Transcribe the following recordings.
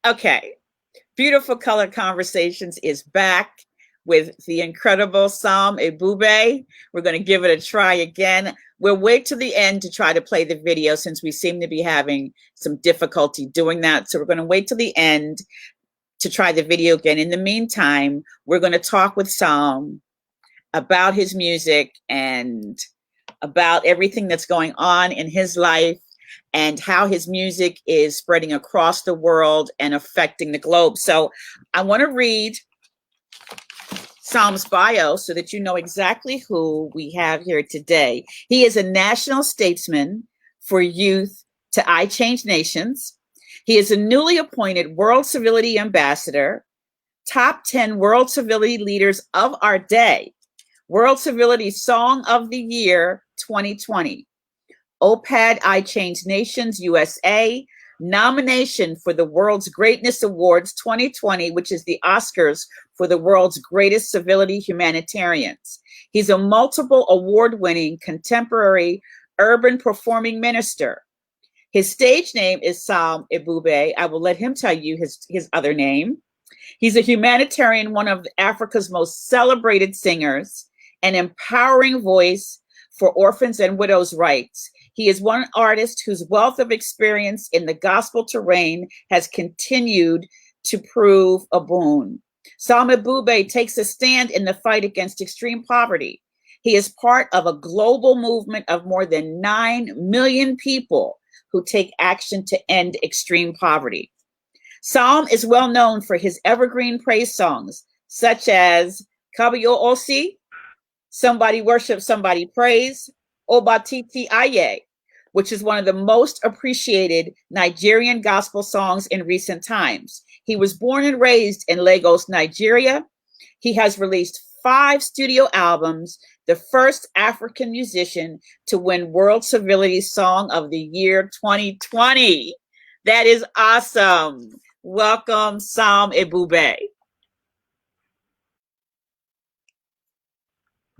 Okay. Beautiful Color Conversations is back with the incredible Sam Ebube. We're going to give it a try again. We'll wait to the end to try to play the video since we seem to be having some difficulty doing that. So we're going to wait till the end to try the video again. In the meantime, we're going to talk with Sam about his music and about everything that's going on in his life and how his music is spreading across the world and affecting the globe. So I want to read Sam's bio so that you know exactly who we have here today. He is a national statesman for youth to I Change Nations. He is a newly appointed World Civility Ambassador, top 10 World Civility Leaders of our day, World Civility Song of the Year 2020, OPAD I Change Nations USA, nomination for the World's Greatness Awards 2020, which is the Oscars for the world's greatest civility humanitarians. He's a multiple award-winning contemporary urban performing minister. His stage name is Sam Ebube. I will let him tell you his other name. He's a humanitarian, one of Africa's most celebrated singers, an empowering voice for orphans and widows' rights. He is one artist whose wealth of experience in the gospel terrain has continued to prove a boon. Sam Ebube takes a stand in the fight against extreme poverty. He is part of a global movement of more than 9 million people who take action to end extreme poverty. Sam is well known for his evergreen praise songs, such as Kabayo Osi, Somebody Worship, Somebody Praise, Obatiti Aye, which is one of the most appreciated Nigerian gospel songs in recent times. He was born and raised in Lagos, Nigeria. He has released 5 studio albums, the first African musician to win World Civility Song of the Year 2020. That is awesome. Welcome, Sam Ebube.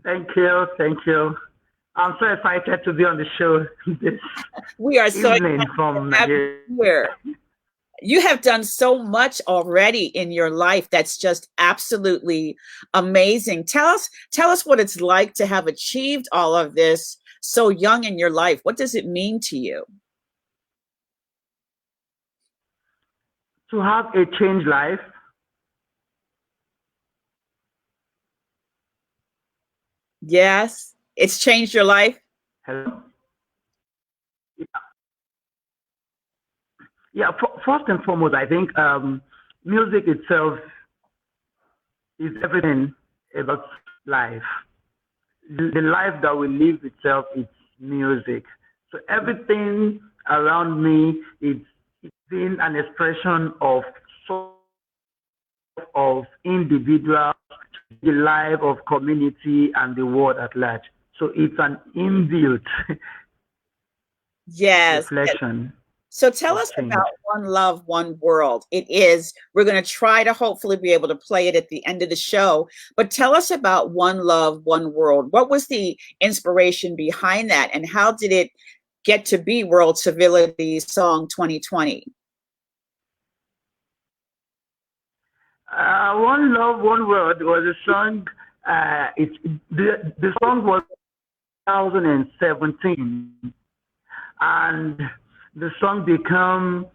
Thank you. Thank you. I'm so excited to be on the show this We are so evening from Nigeria. You have done so much already in your life that's just absolutely amazing. Tell us what it's like to have achieved all of this so young in your life. What does it mean to you? To have a changed life. Yes, it's changed your life. Hello? Yeah, first and foremost, I think music itself is everything about life. The life that we live itself is music. So everything around me it's been an expression of individual, the life of community and the world at large. So it's an inbuilt reflection. So tell us about One Love, One World. We're going to try to hopefully be able to play it at the end of the show, but tell us about One Love, One World. What was the inspiration behind that and how did it get to be World Civility Song 2020? One Love, One World was a song. The song was 2017, and the song became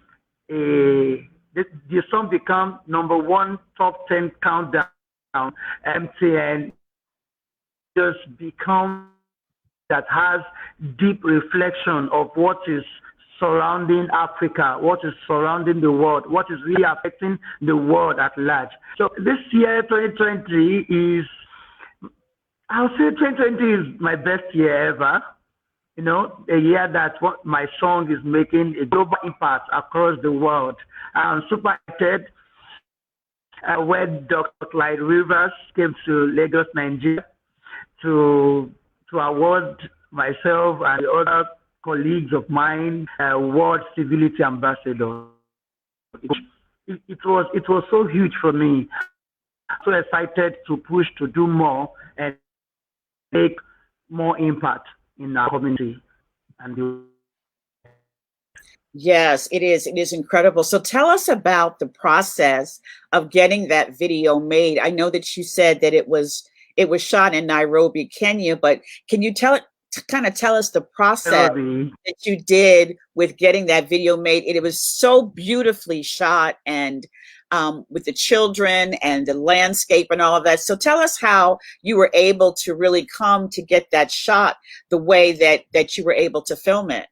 #1 top 10 countdown. MTN just become that has deep reflection of what is surrounding Africa, what is surrounding the world, what is really affecting the world at large. So this year, 2020 I'll say 2020 is my best year ever. You know, a year that my song is making a global impact across the world. I'm super excited when Dr. Clyde Rivers came to Lagos, Nigeria to award myself and the other colleagues of mine World Civility Ambassador. It was so huge for me. So excited to push to do more and make more impact in our community. Yes, it is. It is incredible. So tell us about the process of getting that video made. I know that you said that it was shot in Nairobi, Kenya, but can you kind of tell us the process Nairobi. that you did with getting that video made? It was so beautifully shot and with the children and the landscape and all of that. So tell us how you were able to really come to get that shot the way that you were able to film it.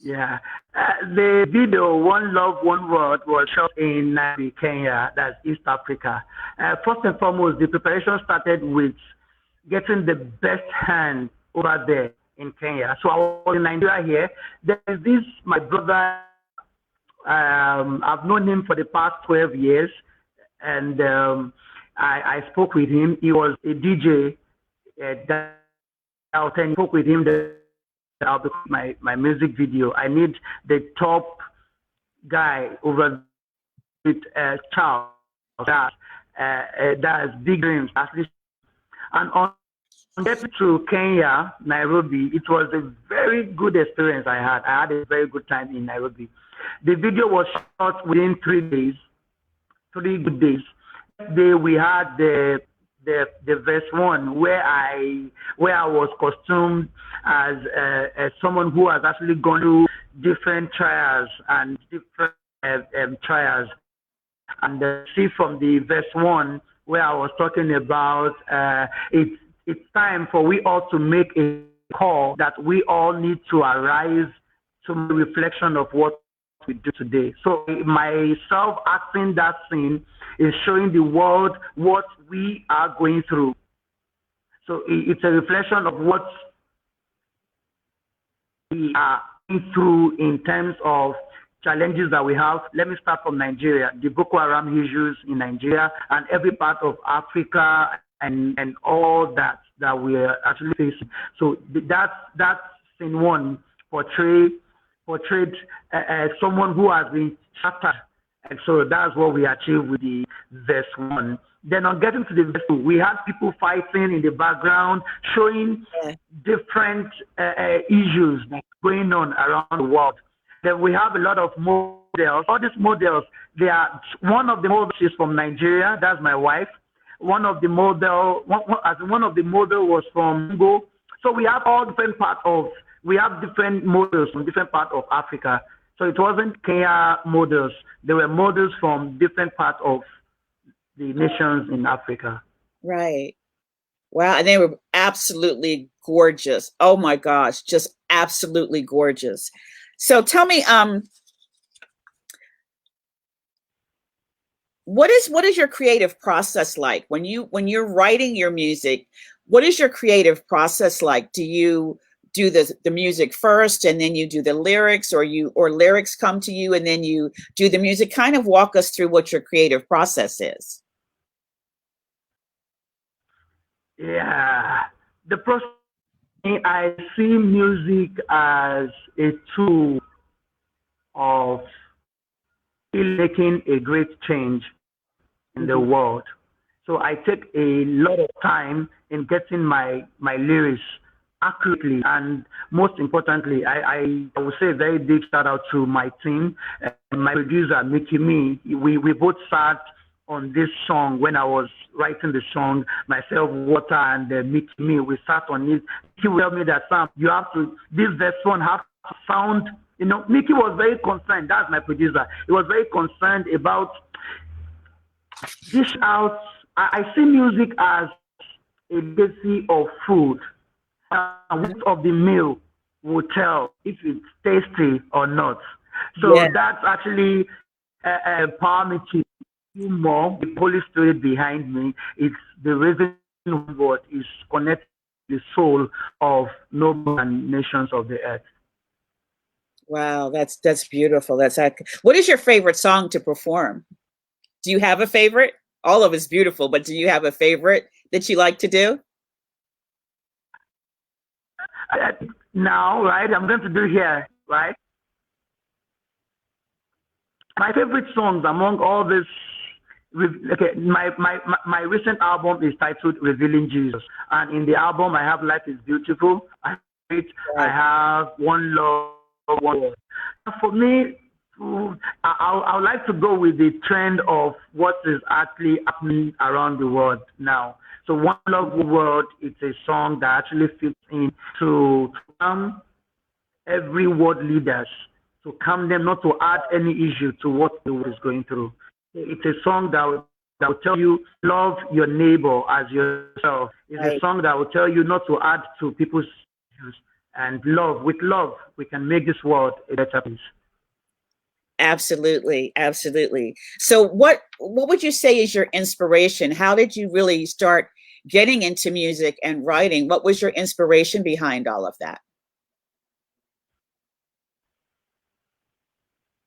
Yeah. The video, One Love, One Word, was shot in Nairobi, Kenya, that's East Africa. First and foremost, the preparation started with getting the best hand over there in Kenya. So I was in Nigeria here. There is this, my brother, I've known him for the past 12 years, and I spoke with him. He was a DJ that I spoke with him. My music video. I need the top guy over with Charles. That has big dreams, at least. And on getting to Kenya, Nairobi, it was a very good experience I had. I had a very good time in Nairobi. The video was shot within 3 days, 3 good days. Day we had the verse one where I was costumed as someone who has actually gone through different trials and different trials, and see from the verse one where I was talking about it's time for we all to make a call that we all need to arise to reflection of what we do today. So myself acting that scene is showing the world what we are going through. So it's a reflection of what we are going through in terms of challenges that we have. Let me start from Nigeria, the Boko Haram issues in Nigeria and every part of Africa and all that we are actually facing. So that scene one portrayed someone who has been shattered. And so that's what we achieved with the verse one. Then on getting to the verse two, we had people fighting in the background, showing different issues going on around the world. Then we have a lot of models. All these models, one of the models is from Nigeria. That's my wife. One of the model was from Congo. So we have different models from different parts of Africa. So it wasn't Kenya models. There were models from different parts of the nations in Africa. Right. Wow. And they were absolutely gorgeous. Oh my gosh, just absolutely gorgeous. So tell me, what is your creative process like when you're writing your music? What is your creative process like? Do you do the music first and then you do the lyrics, or lyrics come to you and then you do the music? Kind of walk us through what your creative process is. Yeah, the process, I see music as a tool of making a great change in the world. So I take a lot of time in getting my lyrics accurately, and most importantly, I would say a very big shout out to my team, my producer Mickey Me. We both sat on this song when I was writing the song, myself, Water, and Mickey Me. We sat on it. He will tell me that, Sam, you have to, this verse one have to sound, Mickey was very concerned. That's my producer. He was very concerned about dish out. I see music as a legacy of food. What of the meal will tell if it's tasty or not. So that's actually empower me to do more. The Holy Spirit behind me, it's the reason what is connected to the soul of noble nations of the earth. Wow, that's beautiful. What is your favorite song to perform? Do you have a favorite? All of it's beautiful, but do you have a favorite that you like to do? Now, right, I'm going to do here, right? My favorite songs among all this, okay, my recent album is titled Revealing Jesus. And in the album, I have Life is Beautiful. I I have one love, one word. For me, I would like to go with the trend of what is actually happening around the world now. So one love world, it's a song that actually fits in to calm every world leaders, to calm them, not to add any issue to what the world is going through. It's a song that will tell you love your neighbor as yourself. It's a song that will tell you not to add to people's issues. And with love, we can make this world a better place. Absolutely, absolutely. So what would you say is your inspiration? How did you really start getting into music and writing? What was your inspiration behind all of that?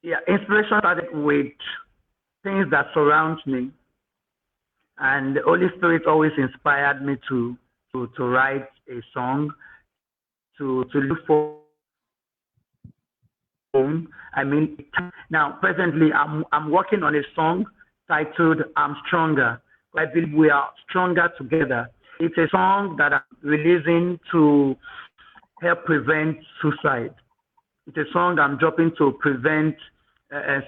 Yeah, inspiration started with things that surround me, and the Holy Spirit always inspired me to write a song, to look for. I mean, now presently I'm working on a song titled "I'm Stronger." I believe we are stronger together. It's a song that I'm releasing to help prevent suicide. It's a song I'm dropping to prevent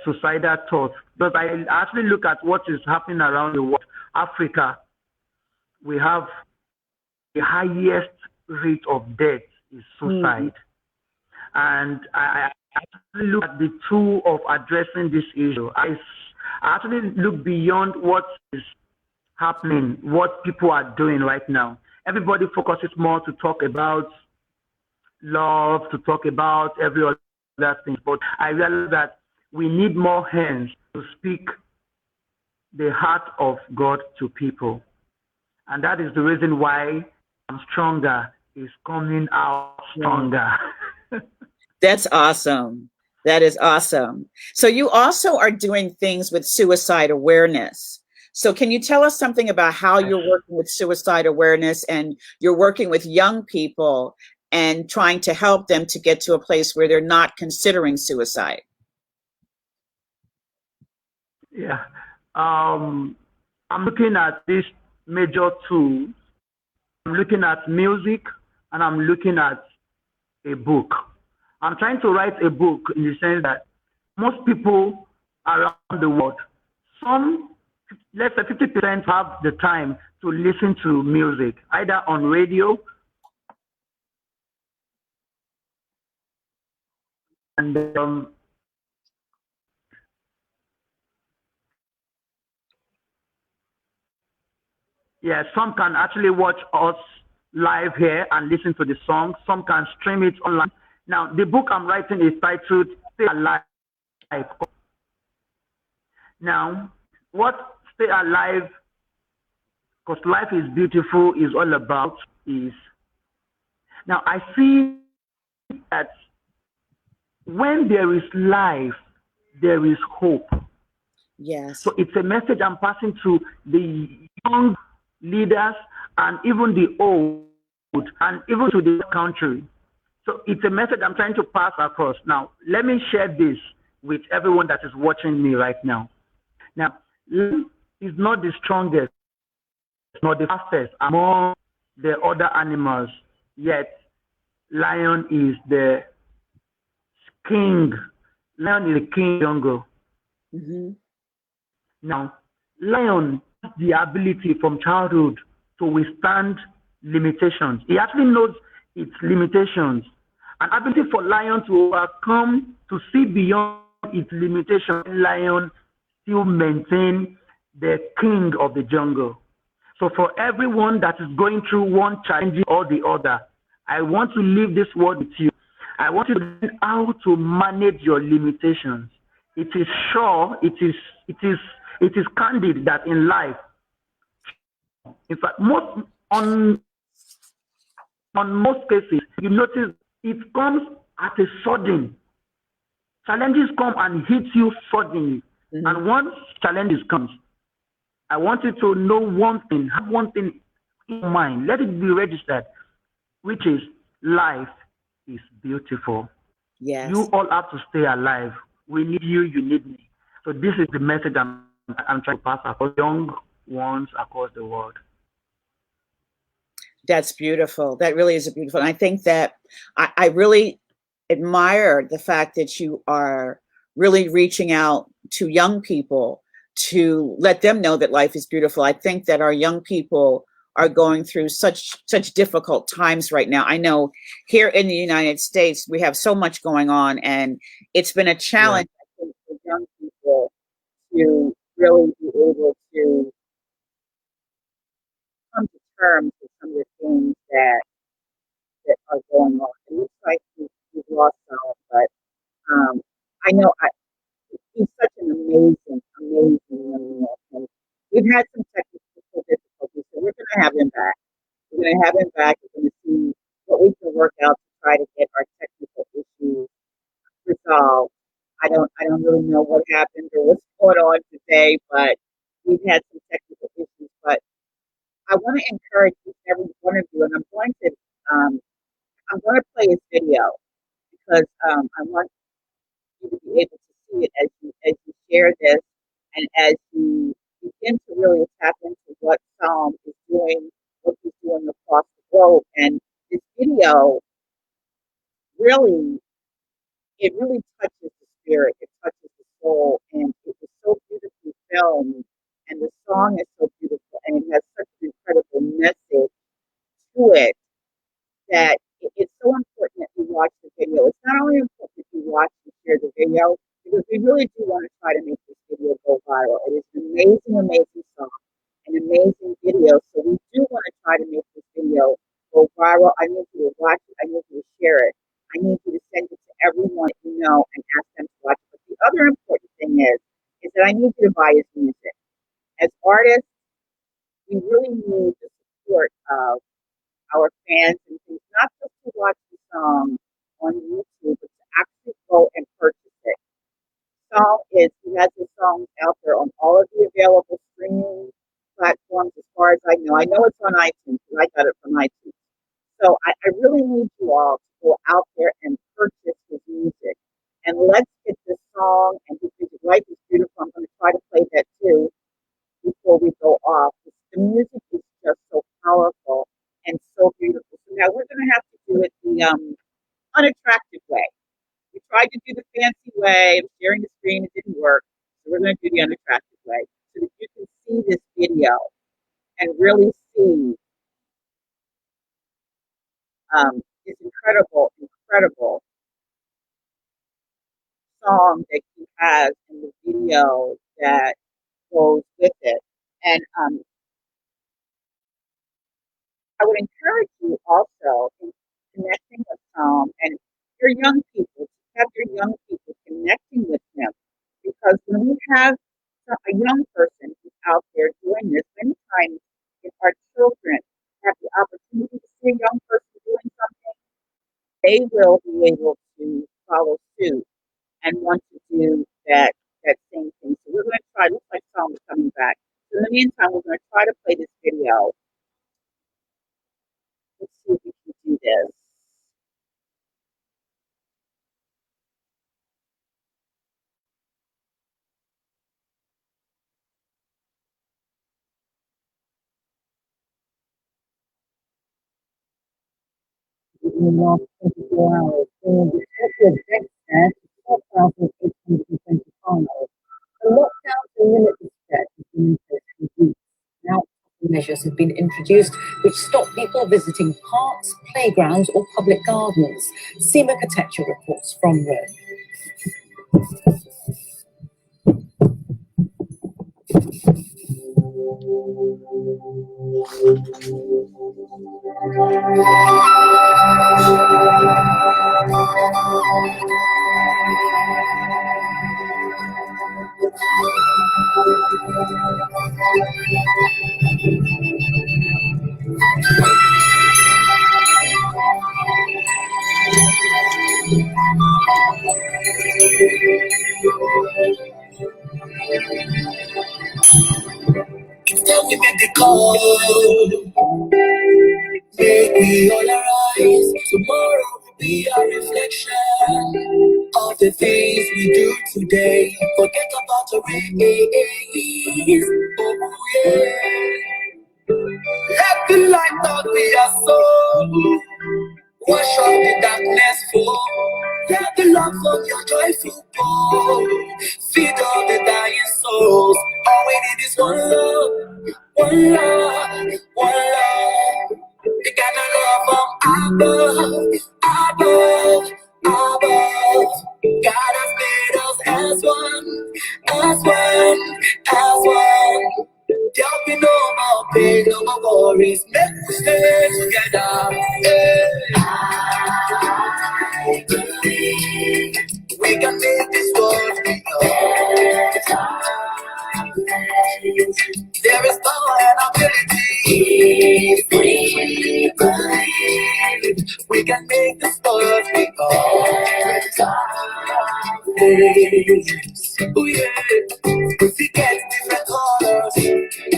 suicidal thoughts. But I actually look at what is happening around the world. Africa, we have the highest rate of death is suicide. And I actually look at the tool of addressing this issue. I actually look beyond what is happening, what people are doing right now. Everybody focuses more to talk about love, to talk about every other thing. But I realize that we need more hands to speak the heart of God to people. And that is the reason why I'm Stronger is coming out stronger. That's awesome. That is awesome. So you also are doing things with suicide awareness. So can you tell us something about how you're working with suicide awareness, and you're working with young people and trying to help them to get to a place where they're not considering suicide? Yeah. I'm looking at these major tools. I'm looking at music, and I'm looking at a book. I'm trying to write a book in the sense that most people around the world, let's say 50% have the time to listen to music, either on radio and yeah, some can actually watch us live here and listen to the song. Some can stream it online. Now, the book I'm writing is titled Stay Alive. Now, what Stay Alive, because life is beautiful, is all about is, now I see that when there is life, there is hope. Yes. So it's a message I'm passing to the young leaders and even the old and even to the country. So it's a message I'm trying to pass across. Now, let me share this with everyone that is watching me right now. Now, lion is not the strongest, not the fastest among the other animals, yet lion is the king. Lion is the king of the jungle. Now, lion has the ability from childhood to withstand limitations. He actually knows its limitations. An ability for lion to overcome, to see beyond its limitations. Lion still maintain the king of the jungle. So for everyone that is going through one challenge or the other, I want to leave this word with you. I want you to learn how to manage your limitations. It is sure, it is candid that in life, in fact, on most cases, you notice it comes at a sudden. Challenges come and hit you suddenly. And once challenges comes, I want you to know one thing, have one thing in mind. Let it be registered, which is life is beautiful. Yes. You all have to stay alive. We need you, you need me. So this is the message I'm trying to pass across young ones across the world. That's beautiful. That really is a beautiful. And I think that I really admire the fact that you are really reaching out to young people to let them know that life is beautiful. I think that our young people are going through such difficult times right now. I know here in the United States we have so much going on, and it's been a Yeah. challenge, I think, for young people to really be able to come to terms with some of the things that are going on. It looks like we've lost some, but I know he's such an amazing young man. And we've had some technical difficulties, so we're going to have him back. We're going to have him back. We're going to see what we can work out to try to get our technical issues resolved. I don't really know what happened or what's going on today, but we've had some technical issues. But I want to encourage each and every one of you, and um, I'm going to play his video because I want you to be able to see it as you share this and as you begin to really tap into what Psalm is doing, what he's doing across the globe. And this video really, it really touches the spirit, it touches the soul, and it is so beautifully filmed, and the song is so beautiful, and it has such an incredible message to it that it's so important that you watch the video. It's not only important that you watch and share the video, because we really do want to try to make this video go viral. It is an amazing song, an amazing video. So we do want to try to make this video go viral. I need you to watch it. I need you to share it. I need you to send it to everyone that you know and ask them to watch it. But the other important thing is that I need you to buy his music. As artists, we really need the support of our fans and things, not just to watch the song on YouTube, but to actually go and purchase it. He has his songs out there on all of the available streaming platforms as far as I know. I know it's on iTunes because I got it from iTunes. So I really need you all to go out there and purchase his music. And let's get this song and his music. Life is beautiful. I'm going to try to play that too before we go off. The music is just so powerful and so beautiful. So now we're going to have to do it the unattractive way. We tried to do the fancy way of sharing the screen, it didn't work. So we're going to do the unattractive way so that you can see this video and really see this incredible song that he has in the video that goes with it. And I would encourage you also in connecting with Tom and your young people, to have your young people connecting with him. Because when we have a young person who's out there doing this, many times if our children have the opportunity to see a young person doing something, they will be able to follow suit and want to do that same thing. So we're going to try, looks like Tom is coming back. So in the meantime, we're going to try to play this video. Let's see if we can do this. In the last 24 hours, the total death there to 12,825. The lockdown to limit the spread has been in place for weeks. Now, measures have been introduced which stop people visiting parks, playgrounds, or public gardens. Seema Katecha reports from Rome. Tell me make the call. Make we all arise. Tomorrow will be a reflection of the things we do today. Forget about the rain. Oh, yeah. Let The light that we are so. Wash out the darkness flow. Let the love from your joyful pour. Feed all the dying souls. All we need is one love, one love, one love. The kind of love from above, above, above. God has made us as one, as one, as one. There'll be no more pain, no more worries. Make we stay together. I believe we can make this world bigger. There is power and ability. If we believe we can make this world bigger. Oh yeah, we get different colors,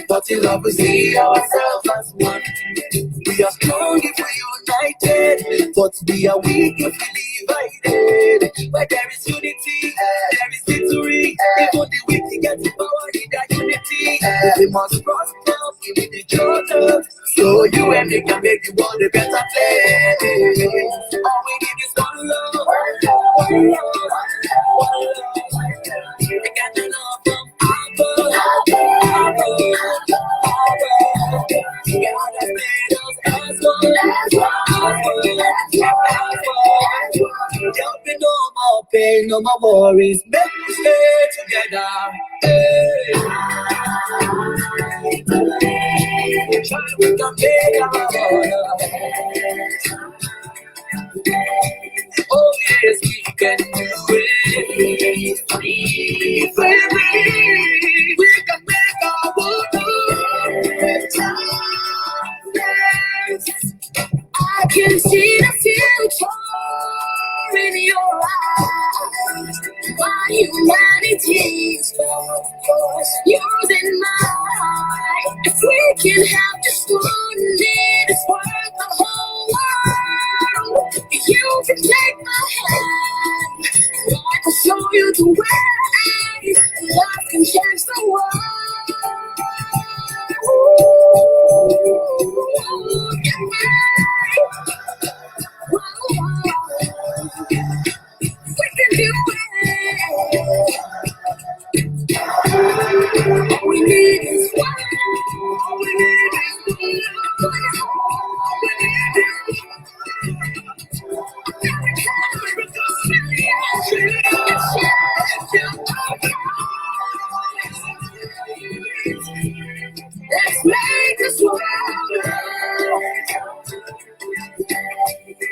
but in love we see ourselves as one. We are strong if we united, but we are weak if we divided. Where there is unity, there is victory. Even the weak get the power in that unity. We must prosper in each other, so you and me can make the world a better place. All we need is one love, one love, one love. We got the love from above, above. God has made us as one, there'll be no more pain, no more worries. Make we stay together. Hey. We can make our oh yes, we can do it. We can make our world. I can see the future in your eyes. My humanity's focus, yours and mine. If we can have just one minute, it's worth the whole world. You can take my hand, I can show you the way. Love can change the world. We can do it. All we need is one. All we need is one. All we need is let's make this world.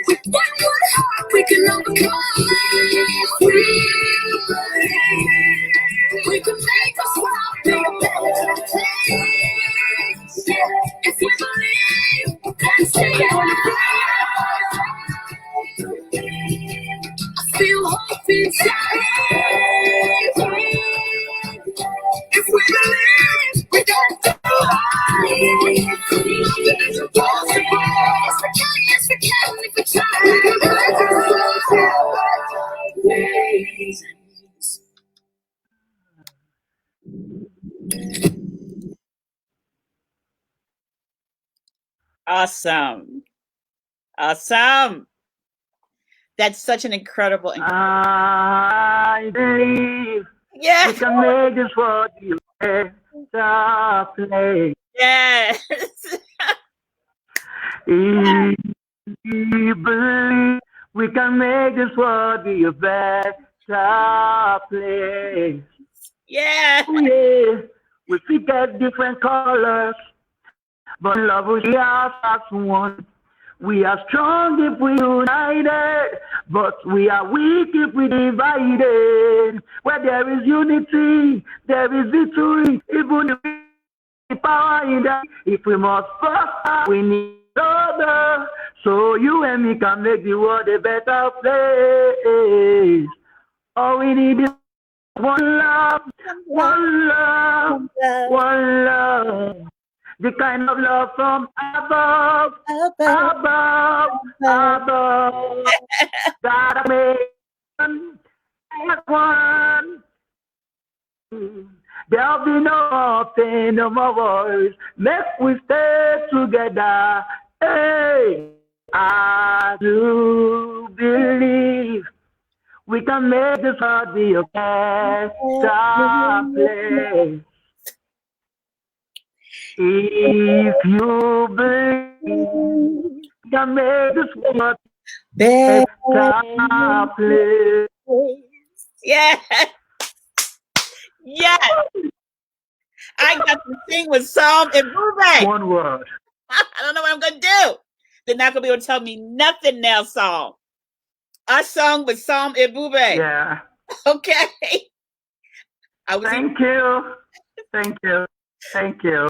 With one heart we can overcome. We can make this world be a better place. If we believe, then stay on the I feel hope inside. If we believe, we can do it. It's impossible. Yes, we can if we try. Awesome. Awesome. That's such an incredible. I believe Yes. we can make this world a better place. Yes. We believe we can make this world be a better place. Yeah. Oh, yeah. We forget different colors, but love will see us as one. We are strong if we united, but we are weak if we divided. Where there is unity, there is victory. Even if we power in that, if we must prosper, we need other. So you and me can make the world a better place. All we need is one love, one love, one love. The kind of love from above, above, above. God made one, There'll be no more pain, no more worries. Make we stay together. Hey, I do believe we can make this world be a better place. If you believe we can make this world Better better place. Yes. Yes. I got to sing with Psalm and Ebube. One word. I don't know what I'm going to do. They're not going to be able to tell me nothing now, Psalm. I sung with Psalm and Ebube. Yeah. Okay. Thank you. Thank you. Thank you.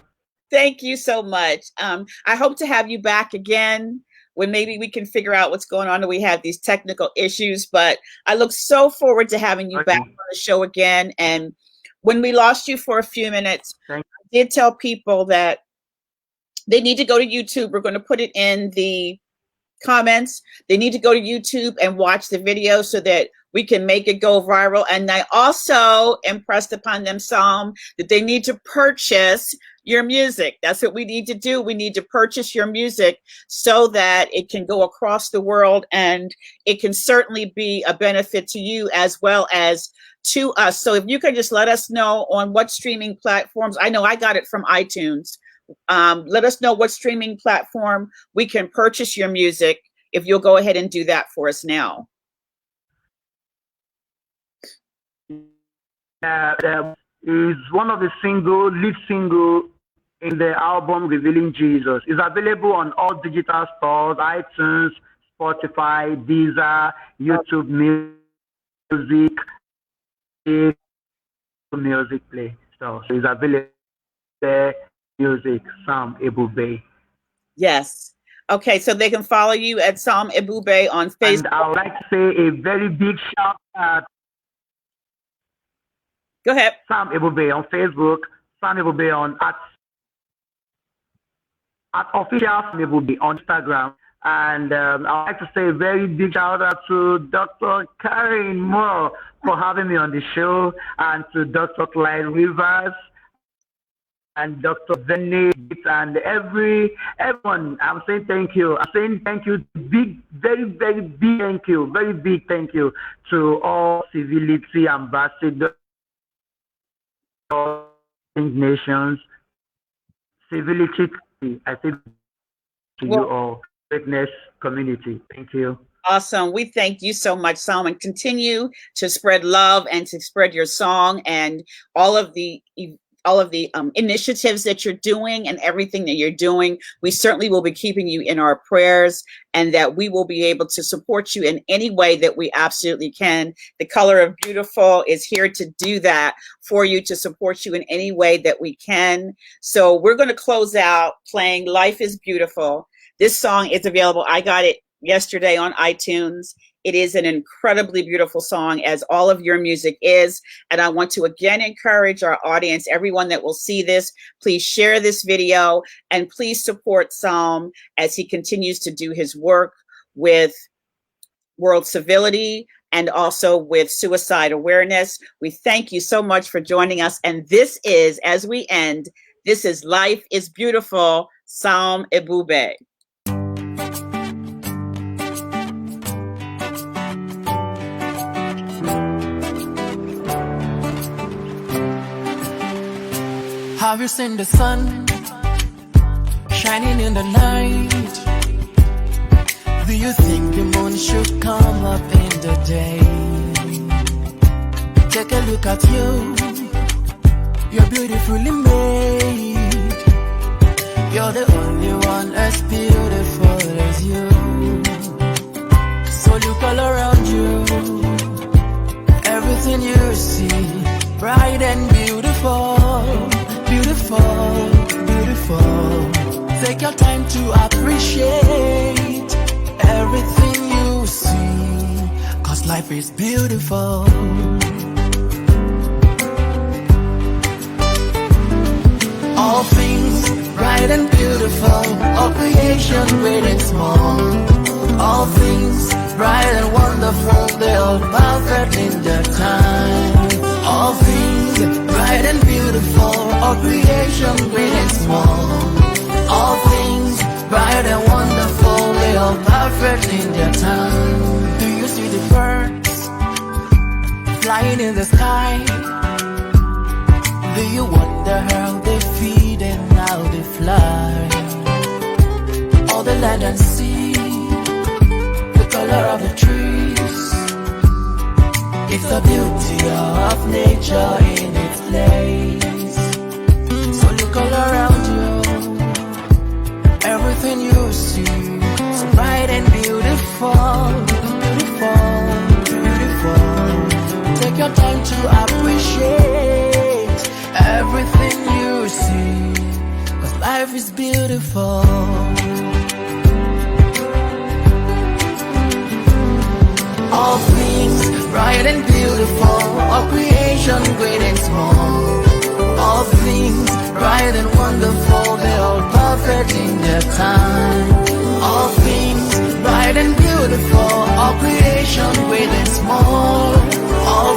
Thank you so much. I hope to have you back again when maybe we can figure out what's going on and we have these technical issues. But I look so forward to having you back on the show again. And when we lost you for a few minutes, I did tell people that they need to go to YouTube. We're going to put it in the comments. They need to go to YouTube and watch the video so that we can make it go viral. And I also impressed upon them, Psalm, that they need to purchase your music. That's what we need to do. We need to purchase your music so that it can go across the world, and it can certainly be a benefit to you as well as to us. So if you could just let us know on what streaming platforms. I know I got it from iTunes. Let us know what streaming platform we can purchase your music, if you'll go ahead and do that for us now. Is one of the lead single in the album Revealing Jesus. It's available on all digital stores, iTunes, Spotify, Deezer, YouTube Music, Music Play. So it's available there. Music, Psalm Ebube. Yes. Okay, so they can follow you at Psalm Ebube on Facebook. And I would like to say a very big shout out. Go ahead. Psalm Ebube on Facebook, Psalm Ebube on at official Psalm Ebube on Instagram. And I would like to say a very big shout out to Dr. Karen Moore for having me on the show, and to Dr. Clyde Rivers, and Dr. Venny, and everyone. I'm saying thank you. I'm saying thank you. Big, very, very big thank you. Very big thank you to all Civility ambassadors, all nations, Civility. I think to you all, fitness community. Thank you. Awesome. We thank you so much, Psalm, and continue to spread love and to spread your song and all of the initiatives that you're doing and everything that you're doing. We certainly will be keeping you in our prayers, and that we will be able to support you in any way that we absolutely can. The Color of Beautiful is here to do that for you, to support you in any way that we can. So we're going to close out playing Life is Beautiful. This song is available. I got it yesterday on iTunes. It is an incredibly beautiful song, as all of your music is. And I want to again encourage our audience, everyone that will see this, please share this video and please support Psalm as he continues to do his work with World Civility and also with suicide awareness. We thank you so much for joining us. And this is, as we end, this is Life is Beautiful, Psalm Ebube. Have you seen the sun shining in the night? Do you think the moon should come up in the day? Take a look at you. You're beautifully made. You're the only one as beautiful as you. So look all around you. Everything you see, bright and beautiful. Beautiful, beautiful. Take your time to appreciate everything you see, 'cause life is beautiful. All things bright and beautiful, all creation great and small. All things bright and wonderful, they're all perfect in their time. All things bright and beautiful, all creation great and small. All things bright and wonderful, they all perfect in their time. Do you see the birds flying in the sky? Do you wonder how they feed and how they fly? All the land and sea, the color of the trees, it's the beauty of nature in its place. So look all around you, everything you see, so bright and beautiful, beautiful, beautiful. Take your time to appreciate everything you see, 'cause life is beautiful. All things bright and beautiful, all creation great and small. All things bright and wonderful, they're all perfect in their time. All things bright and beautiful, all creation great and small. All